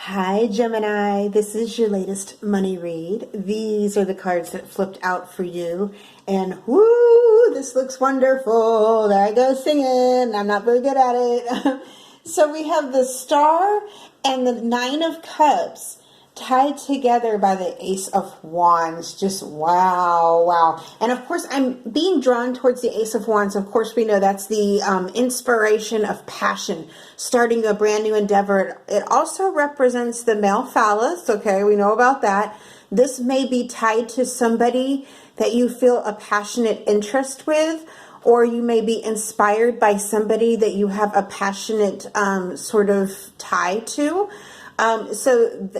Hi, Gemini. This is your latest money read. These are the cards that flipped out for you. And whoo, this looks wonderful. There I go singing. I'm not very good at it. So we have the Star and the Nine of Cups tied together by the Ace of Wands. Just wow, wow. And of course, I'm being drawn towards the Ace of Wands. Of course, we know that's the inspiration of passion, starting a brand new endeavor. It also represents the male phallus. Okay, we know about that. This may be tied to somebody that you feel a passionate interest with, or you may be inspired by somebody that you have a passionate sort of tie to. And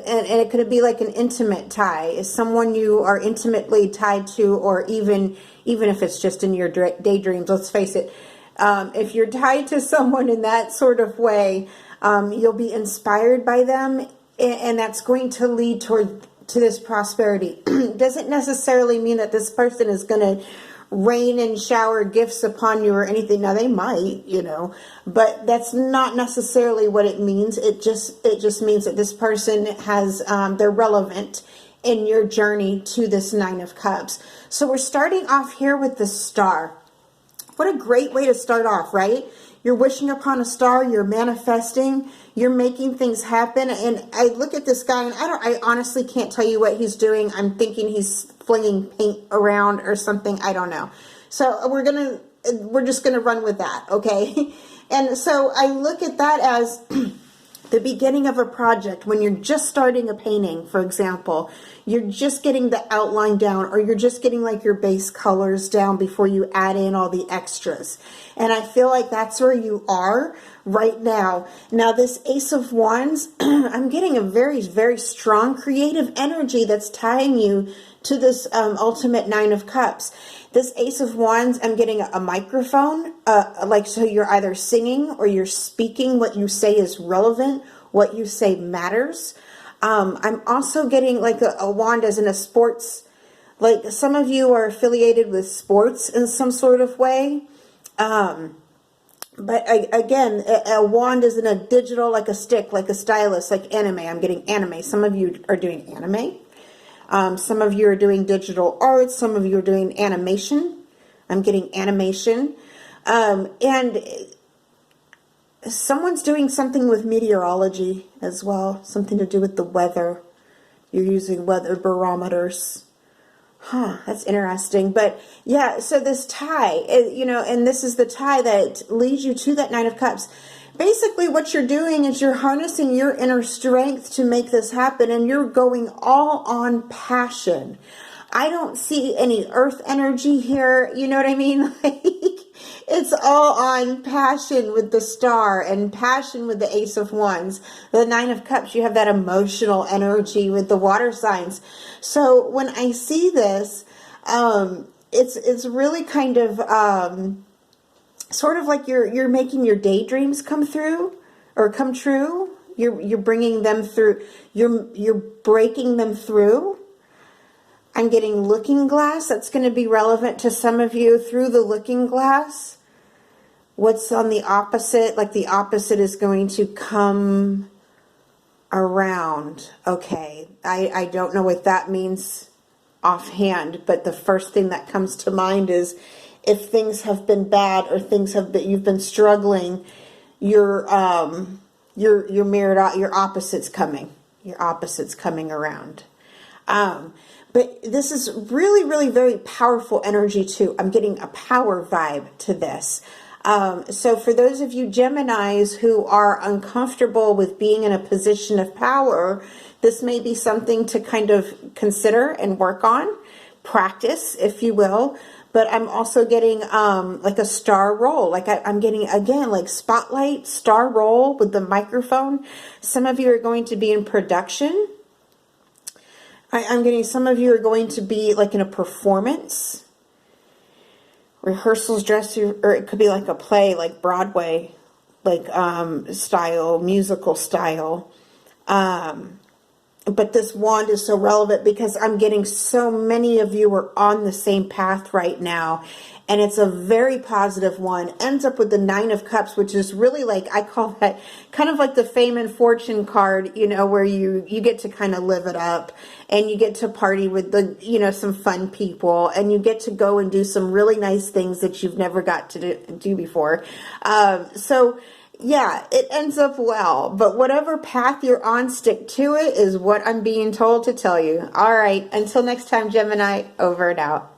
it could be like an intimate tie, is someone you are intimately tied to, or even if it's just in your daydreams. Let's face it, if you're tied to someone in that sort of way, you'll be inspired by them, and that's going to lead to this prosperity. Doesn't necessarily mean that this person is going to rain and shower gifts upon you or anything. Now they might, but that's not necessarily what it means. It just means that this person has, they're relevant in your journey to this Nine of Cups. So we're starting off here with the Star. What a great way to start off, right? You're wishing upon a star, you're manifesting, you're making things happen. And I look at this guy and I honestly can't tell you what he's doing. I'm thinking he's flinging paint around or something. I don't know. So we're just going to run with that. Okay. And so I look at that as the beginning of a project. When you're just starting a painting, for example, you're just getting the outline down, or you're just getting like your base colors down before you add in all the extras. And I feel like that's where you are right now. Now this Ace of Wands, I'm getting a very, very strong creative energy that's tying you to this ultimate Nine of Cups. This Ace of Wands, I'm getting a microphone, so you're either singing or you're speaking. What you say is relevant. What you say matters. I'm also getting like a wand as in a sports, like some of you are affiliated with sports in some sort of way. But again, a wand is in a digital, like a stick, like a stylus, like anime. I'm getting anime. Some of you are doing anime. Some of you are doing digital art. Some of you are doing animation. I'm getting animation. And someone's doing something with meteorology as well. Something to do with the weather. You're using weather barometers. That's interesting. But yeah, so this tie, and this is the tie that leads you to that Nine of Cups. Basically, what you're doing is you're harnessing your inner strength to make this happen, and you're going all on passion. I don't see any earth energy here. You know what I mean? Like, it's all on passion with the Star and passion with the Ace of Wands. The Nine of Cups, you have that emotional energy with the water signs. So when I see this, it's really kind of sort of like you're making your daydreams come through or come true. You're bringing them through. You're breaking them through. I'm getting looking glass. That's going to be relevant to some of you through the looking glass. What's on the opposite? Like the opposite is going to come around. Okay. I don't know what that means offhand, but the first thing that comes to mind is if things have been bad or you've been struggling, your mirrored, your opposite's coming. Your opposite's coming around. But this is really, really very powerful energy too. I'm getting a power vibe to this. So for those of you Geminis who are uncomfortable with being in a position of power, this may be something to kind of consider and work on, practice, if you will. But I'm also getting like a star roll. Like I'm getting, again, like spotlight, star roll with the microphone. Some of you are going to be in production. I'm getting some of you are going to be like in a performance, rehearsals, dress, or it could be like a play, like Broadway, like style, musical style. but this wand is so relevant because I'm getting so many of you are on the same path right now. And it's a very positive one. Ends up with the Nine of Cups, which is really like, I call that kind of like the fame and fortune card, you know, where you get to kind of live it up and you get to party with the, you know, some fun people, and you get to go and do some really nice things that you've never got to do before. So yeah, it ends up well, but whatever path you're on, stick to it is what I'm being told to tell you. All right, until next time, Gemini, over and out.